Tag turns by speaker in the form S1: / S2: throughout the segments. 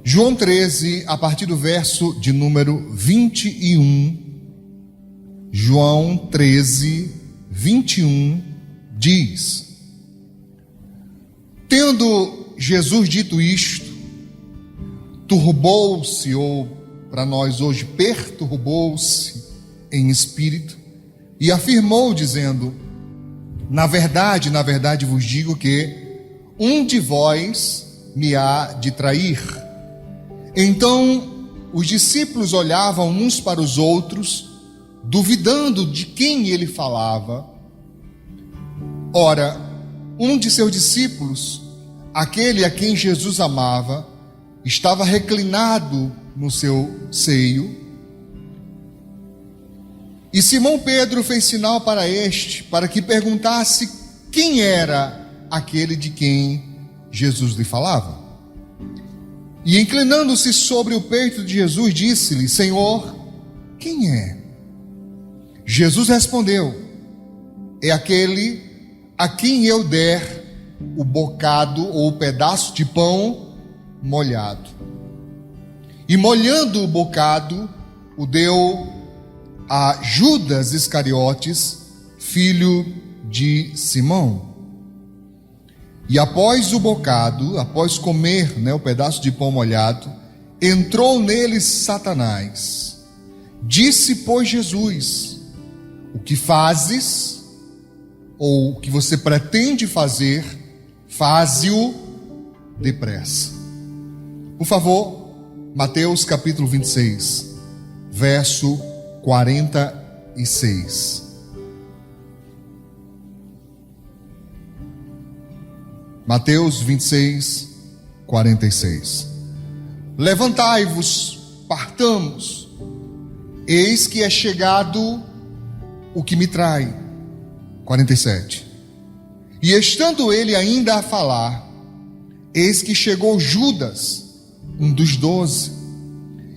S1: João 13, a partir do verso de número 21, João 13, 21, diz: Tendo Jesus dito isto, turbou-se, ou para nós hoje, perturbou-se em espírito, e afirmou, dizendo: na verdade vos digo que um de vós me há de trair. Então os discípulos olhavam uns para os outros, duvidando de quem ele falava. Ora, um de seus discípulos, aquele a quem Jesus amava, estava reclinado no seu seio. E Simão Pedro fez sinal para este, para que perguntasse quem era aquele de quem Jesus lhe falava. E inclinando-se sobre o peito de Jesus, disse-lhe: Senhor, quem é? Jesus respondeu: é aquele a quem eu der o bocado ou o pedaço de pão molhado. E molhando o bocado, o deu a Judas Iscariotes, filho de Simão. E após o bocado, após comer, o pedaço de pão molhado, entrou nele Satanás. Disse, pois, Jesus: o que fazes, ou o que você pretende fazer, faze-o depressa. Por favor, Mateus capítulo 26, verso 46. Mateus 26, 46. Levantai-vos, partamos, eis que é chegado o que me trai. 47. E estando ele ainda a falar, eis que chegou Judas, um dos 12,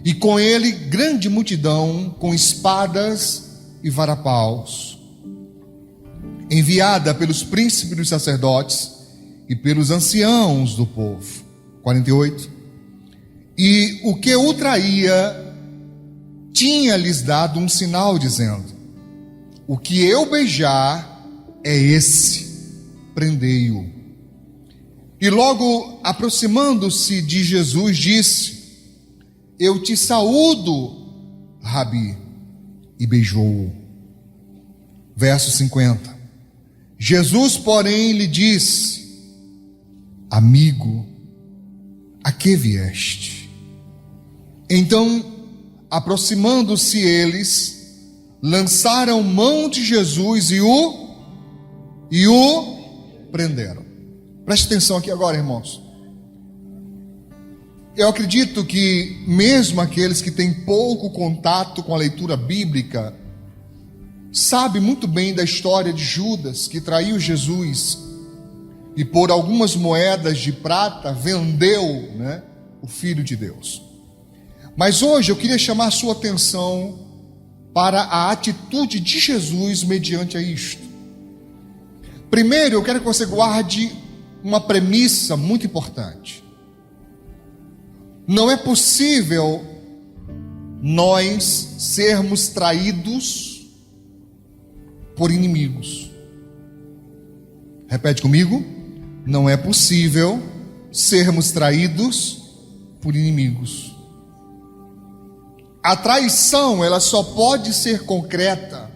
S1: e com ele grande multidão, com espadas e varapaus, enviada pelos príncipes dos sacerdotes e pelos anciãos do povo. 48. E o que o traía tinha-lhes dado um sinal, dizendo: o que eu beijar é esse, prendei-o. E logo aproximando-se de Jesus, disse: eu te saúdo, Rabi, e beijou-o. Verso 50. Jesus, porém, lhe disse: amigo, a que vieste? Então, aproximando-se eles, lançaram mão de Jesus e o prenderam. Preste atenção aqui agora, irmãos. Eu acredito que mesmo aqueles que têm pouco contato com a leitura bíblica sabem muito bem da história de Judas, que traiu Jesus e por algumas moedas de prata vendeu, o Filho de Deus. Mas hoje eu queria chamar a sua atenção para a atitude de Jesus mediante a isto. Primeiro, eu quero que você guarde uma premissa muito importante. Não é possível nós sermos traídos por inimigos. Repete comigo. Não é possível sermos traídos por inimigos. A traição, ela só pode ser concreta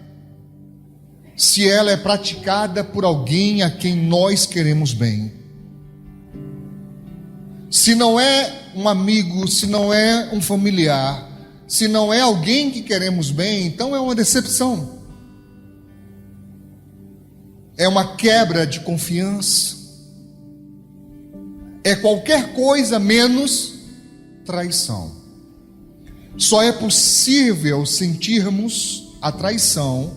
S1: se ela é praticada por alguém a quem nós queremos bem. Se não é um amigo, se não é um familiar, se não é alguém que queremos bem, então é uma decepção. É uma quebra de confiança. É qualquer coisa menos traição. Só é possível sentirmos a traição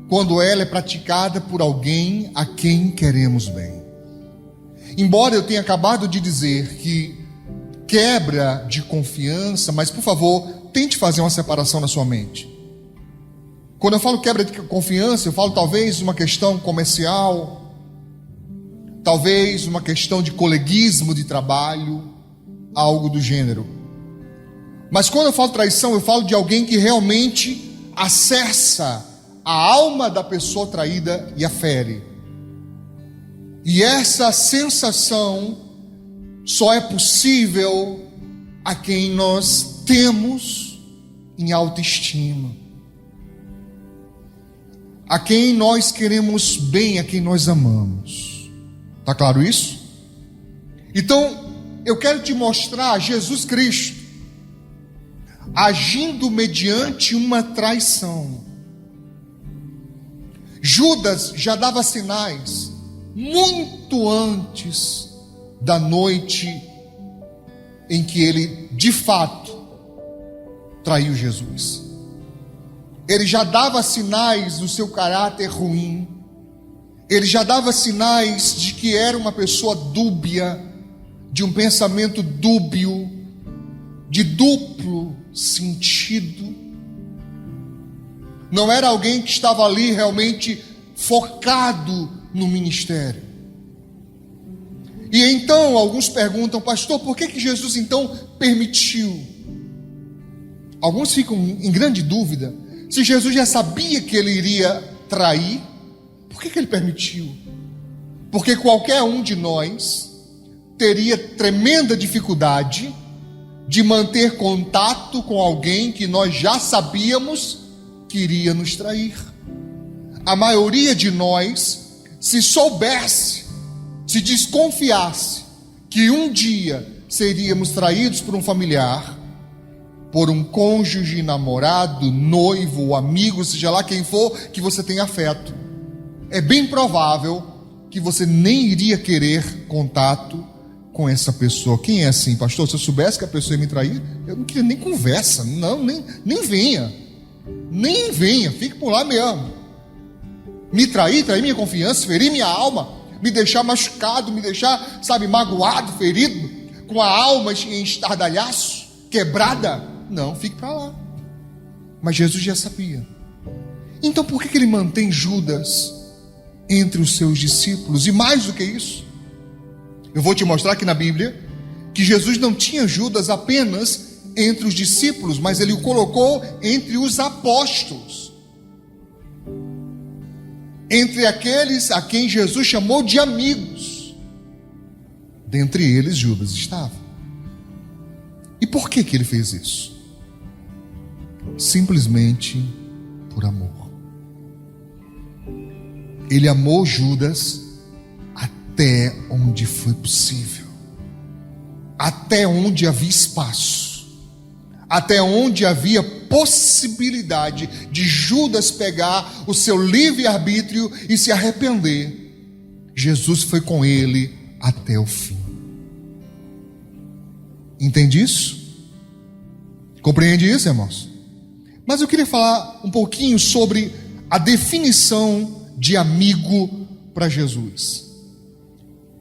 S1: quando ela é praticada por alguém a quem queremos bem. Embora eu tenha acabado de dizer que quebra de confiança, mas por favor, tente fazer uma separação na sua mente. Quando eu falo quebra de confiança, eu falo talvez uma questão comercial, talvez uma questão de coleguismo de trabalho, algo do gênero. Mas quando eu falo traição, eu falo de alguém que realmente acessa a alma da pessoa traída e a fere. E essa sensação só é possível a quem nós temos em autoestima, a quem nós queremos bem, a quem nós amamos. Está claro isso? Então, eu quero te mostrar Jesus Cristo agindo mediante uma traição. Judas já dava sinais muito antes da noite em que ele, de fato, traiu Jesus. Ele já dava sinais do seu caráter ruim. Ele já dava sinais de que era uma pessoa dúbia, de um pensamento dúbio, de duplo sentido. Não era alguém que estava ali realmente focado no ministério. E então alguns perguntam: pastor, por que Jesus então permitiu? Alguns ficam em grande dúvida. Se Jesus já sabia que ele iria trair, por que ele permitiu? Porque qualquer um de nós teria tremenda dificuldade de manter contato com alguém que nós já sabíamos que iria nos trair. A maioria de nós, se soubesse, se desconfiasse que um dia seríamos traídos por um familiar, por um cônjuge, namorado, noivo, amigo, seja lá quem for que você tenha afeto, é bem provável que você nem iria querer contato com essa pessoa. Quem é assim, pastor? Se eu soubesse que a pessoa ia me trair, eu não queria nem conversa, não, nem venha, fique por lá mesmo. Me trair minha confiança, ferir minha alma, me deixar machucado, me deixar, magoado, ferido, com a alma em estardalhaço, quebrada. Não, fique para lá. Mas Jesus já sabia. Então por que ele mantém Judas entre os seus discípulos? E mais do que isso, eu vou te mostrar aqui na Bíblia que Jesus não tinha Judas apenas entre os discípulos, mas ele o colocou entre os apóstolos, entre aqueles a quem Jesus chamou de amigos. Dentre eles Judas estava. E por que ele fez isso? Simplesmente por amor. Ele amou Judas até onde foi possível, até onde havia espaço, até onde havia possibilidade de Judas pegar o seu livre-arbítrio e se arrepender. Jesus foi com ele até o fim. Entende isso? Compreende isso, irmãos? Mas eu queria falar um pouquinho sobre a definição de amigo para Jesus.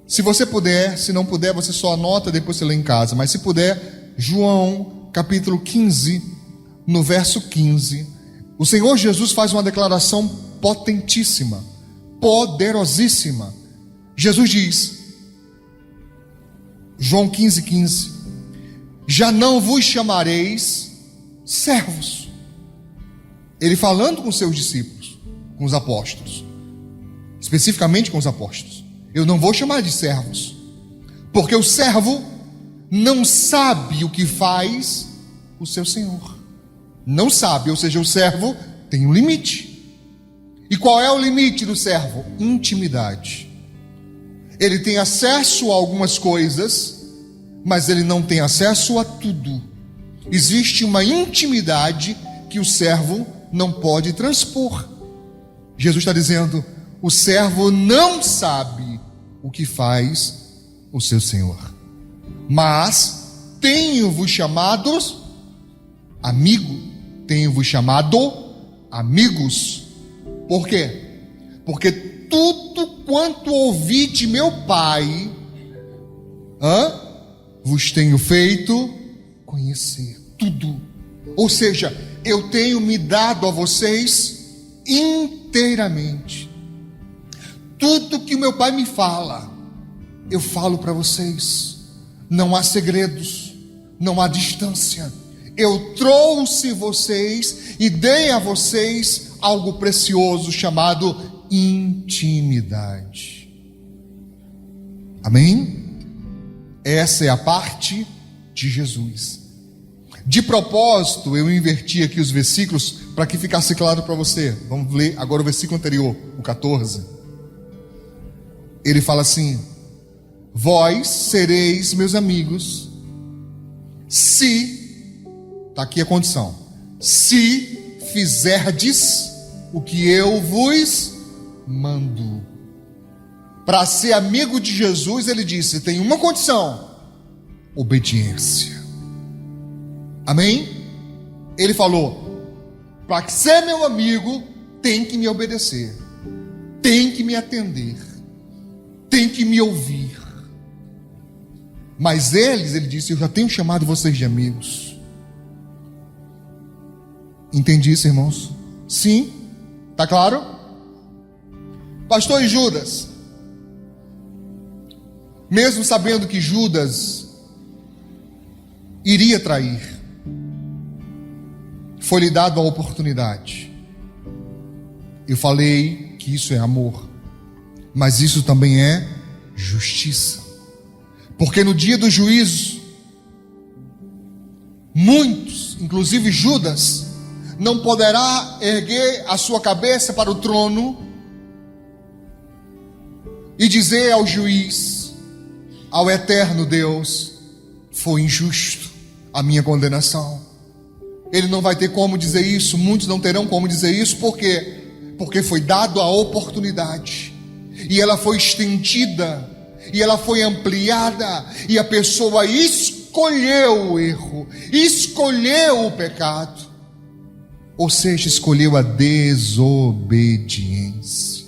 S1: Se você puder, se não puder, você só anota, depois você lê em casa. Mas se puder, João capítulo 15, no verso 15, o Senhor Jesus faz uma declaração potentíssima, poderosíssima. Jesus diz, João 15, 15: já não vos chamareis servos. Ele falando com seus discípulos, com os apóstolos, especificamente com os apóstolos. Eu não vou chamar de servos, porque o servo não sabe o que faz o seu senhor. Não sabe, ou seja, o servo tem um limite. E qual é o limite do servo? Intimidade. Ele tem acesso a algumas coisas, mas ele não tem acesso a tudo. Existe uma intimidade que o servo não pode transpor. Jesus está dizendo: o servo não sabe o que faz o seu senhor. Mas tenho-vos chamados amigo, tenho-vos chamado amigos. Por quê? Porque tudo quanto ouvi de meu Pai, vos tenho feito conhecer. Tudo. Ou seja, eu tenho me dado a vocês inteiramente. Tudo que o meu Pai me fala, eu falo para vocês. não há segredos, não há distância. Eu trouxe vocês e dei a vocês algo precioso chamado intimidade. Amém? Essa é a parte de Jesus. De propósito, eu inverti aqui os versículos para que ficasse claro para você. Vamos ler agora o versículo anterior, o 14. Ele fala assim: vós sereis meus amigos se, está aqui a condição, se fizerdes o que eu vos mando. Para ser amigo de Jesus, ele disse, tem uma condição: obediência. Amém? Ele falou, para ser meu amigo, tem que me obedecer, tem que me atender, tem que me ouvir. Mas ele disse, eu já tenho chamado vocês de amigos. Entendi isso, irmãos? Sim? Está claro? Pastor, e Judas? Mesmo sabendo que Judas iria trair, foi-lhe dado a oportunidade. Eu falei que isso é amor, mas isso também é justiça. Porque no dia do juízo, muitos, inclusive Judas, não poderá erguer a sua cabeça para o trono e dizer ao juiz, ao eterno Deus, foi injusto a minha condenação. Ele não vai ter como dizer isso, muitos não terão como dizer isso, por quê? Porque foi dado a oportunidade, e ela foi estendida, e ela foi ampliada, e a pessoa escolheu o erro, escolheu o pecado, ou seja, escolheu a desobediência.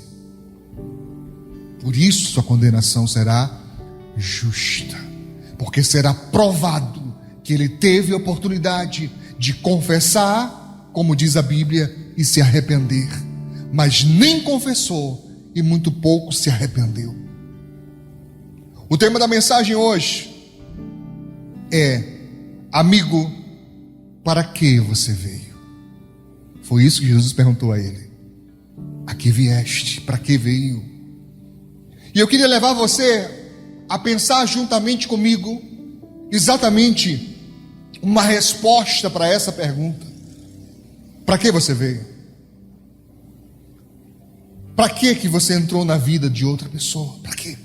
S1: Por isso sua condenação será justa, porque será provado que ele teve a oportunidade de confessar, como diz a Bíblia, e se arrepender, mas nem confessou e muito pouco se arrependeu. O tema da mensagem hoje é: amigo, para que você veio? Foi isso que Jesus perguntou a ele. A que vieste? Para que veio? E eu queria levar você a pensar juntamente comigo exatamente uma resposta para essa pergunta: para que você veio? Para que você entrou na vida de outra pessoa? Para quê?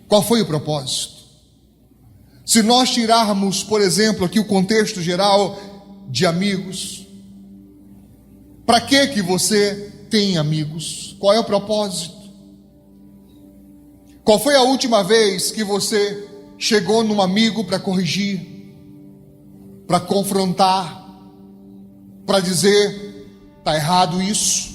S1: Qual foi o propósito? Se nós tirarmos, por exemplo, aqui o contexto geral de amigos, para que você tem amigos? Qual é o propósito? Qual foi a última vez que você chegou num amigo para corrigir, para confrontar, para dizer, está errado isso,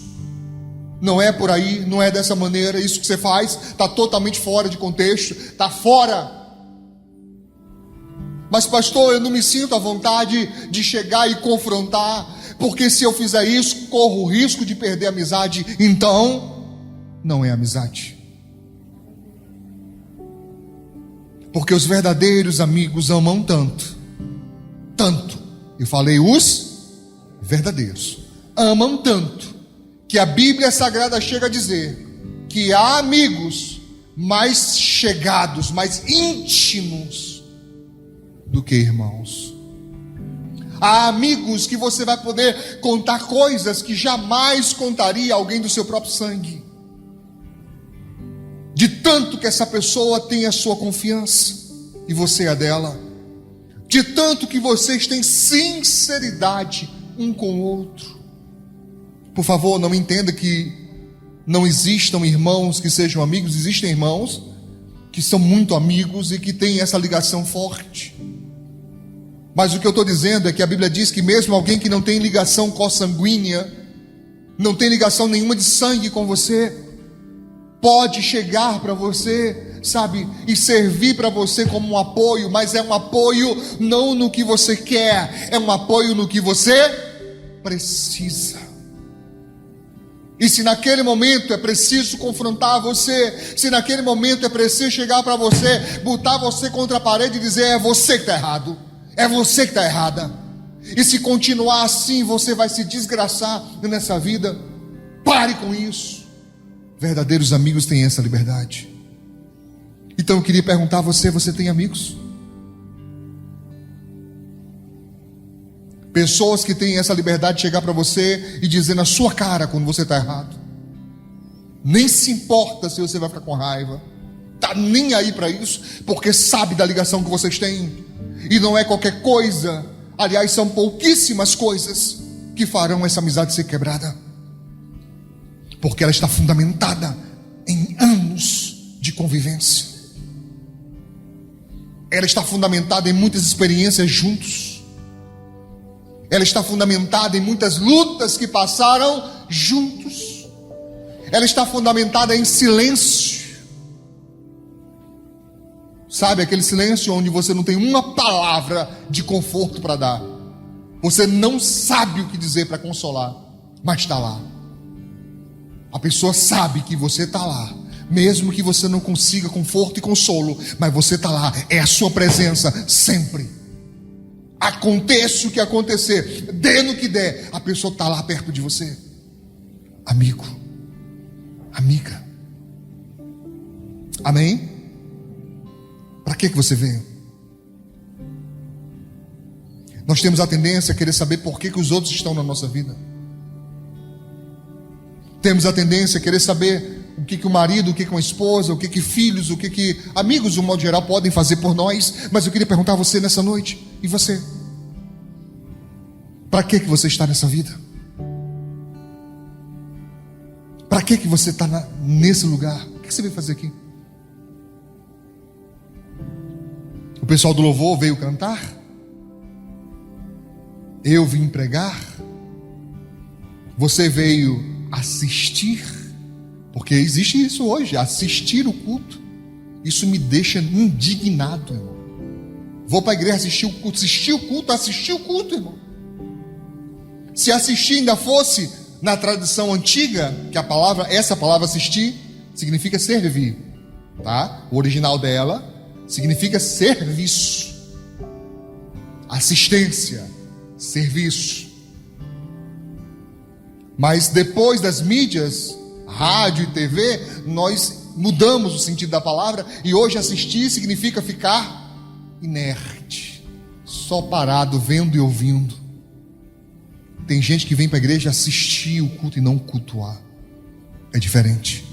S1: não é por aí, não é dessa maneira, isso que você faz está totalmente fora de contexto, está fora. Mas pastor, eu não me sinto à vontade de chegar e confrontar, porque se eu fizer isso, corro o risco de perder a amizade. Então, não é amizade. Porque os verdadeiros amigos amam tanto, eu falei os verdadeiros, amam tanto, que a Bíblia Sagrada chega a dizer que há amigos mais chegados, mais íntimos do que irmãos. Há amigos que você vai poder contar coisas que jamais contaria a alguém do seu próprio sangue, de tanto que essa pessoa tem a sua confiança e você a dela, de tanto que vocês têm sinceridade um com o outro. Por favor, não entenda que não existam irmãos que sejam amigos. Existem irmãos que são muito amigos e que têm essa ligação forte. Mas o que eu estou dizendo é que a Bíblia diz que mesmo alguém que não tem ligação consanguínea, não tem ligação nenhuma de sangue com você, pode chegar para você, sabe, e servir para você como um apoio, mas é um apoio não no que você quer, é um apoio no que você precisa. E se naquele momento é preciso confrontar você, se naquele momento é preciso chegar para você, botar você contra a parede e dizer: é você que está errado, é você que está errada. E se continuar assim, você vai se desgraçar nessa vida. Pare com isso. Verdadeiros amigos têm essa liberdade. Então eu queria perguntar a você: você tem amigos? Pessoas que têm essa liberdade de chegar para você e dizer na sua cara quando você está errado. Nem se importa se você vai ficar com raiva. Está nem aí para isso, porque sabe da ligação que vocês têm. E não é qualquer coisa. Aliás, são pouquíssimas coisas que farão essa amizade ser quebrada. Porque ela está fundamentada em anos de convivência. Ela está fundamentada em muitas experiências juntos. Ela está fundamentada em muitas lutas que passaram juntos. Ela está fundamentada em silêncio. Sabe aquele silêncio onde você não tem uma palavra de conforto para dar. Você não sabe o que dizer para consolar, mas está lá. A pessoa sabe que você está lá, mesmo que você não consiga conforto e consolo, mas você está lá. É a sua presença sempre. Aconteça o que acontecer, dê no que der, a pessoa está lá perto de você. Amigo, amiga. Amém? Para que você veio? Nós temos a tendência a querer saber por que os outros estão na nossa vida. Temos a tendência a querer saber o que o marido, o que a esposa, o que filhos, o que amigos, no modo geral, podem fazer por nós. Mas eu queria perguntar a você nessa noite: e você? Para que você está nessa vida? Para que você está nesse lugar? O que você veio fazer aqui? O pessoal do louvor veio cantar? Eu vim pregar? Você veio assistir? Porque existe isso hoje, assistir o culto. Isso me deixa indignado, irmão. Vou para a igreja assistir o culto, irmão. Se assistir ainda fosse na tradição antiga, que essa palavra assistir significa servir, tá? O original dela significa serviço, assistência, serviço. Mas depois das mídias, rádio e TV, nós mudamos o sentido da palavra, e hoje assistir significa ficar inerte, só parado, vendo e ouvindo. Tem gente que vem para a igreja assistir o culto e não cultuar. É diferente.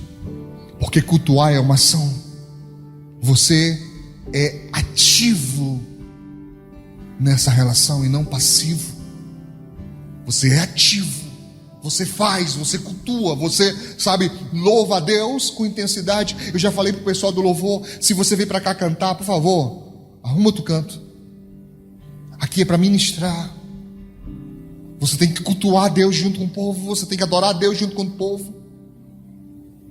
S1: Porque cultuar é uma ação. Você é ativo nessa relação e não passivo. Você é ativo. Você faz, você cultua, você, louva a Deus com intensidade. Eu já falei para o pessoal do louvor: se você vem para cá cantar, por favor, arruma outro canto. Aqui é para ministrar. Você tem que cultuar Deus junto com o povo. Você tem que adorar Deus junto com o povo.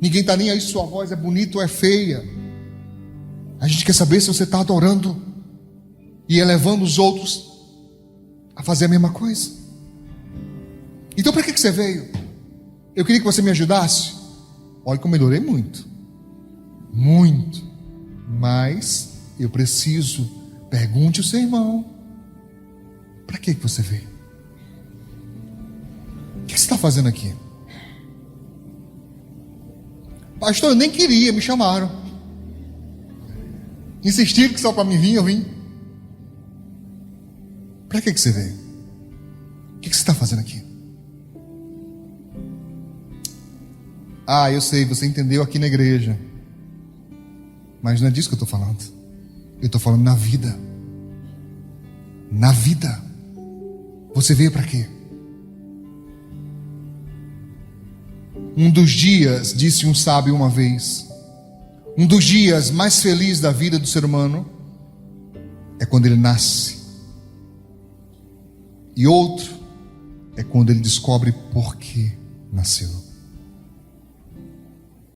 S1: Ninguém está nem aí se sua voz é bonita ou é feia. A gente quer saber se você está adorando e elevando os outros a fazer a mesma coisa. Então para que você veio? Eu queria que você me ajudasse. Olha que eu melhorei muito. Muito. Mas eu preciso. Pergunte o seu irmão: para que você veio? O que você está fazendo aqui? Pastor, eu nem queria, me chamaram. Insistiram que só para mim vir, eu vim. Para que você veio? O que você está fazendo aqui? Ah, eu sei, você entendeu aqui na igreja. Mas não é disso que eu estou falando. Eu estou falando na vida. Na vida. Você veio para quê? Um dos dias, disse um sábio uma vez, um dos dias mais felizes da vida do ser humano é quando ele nasce. E outro é quando ele descobre por que nasceu.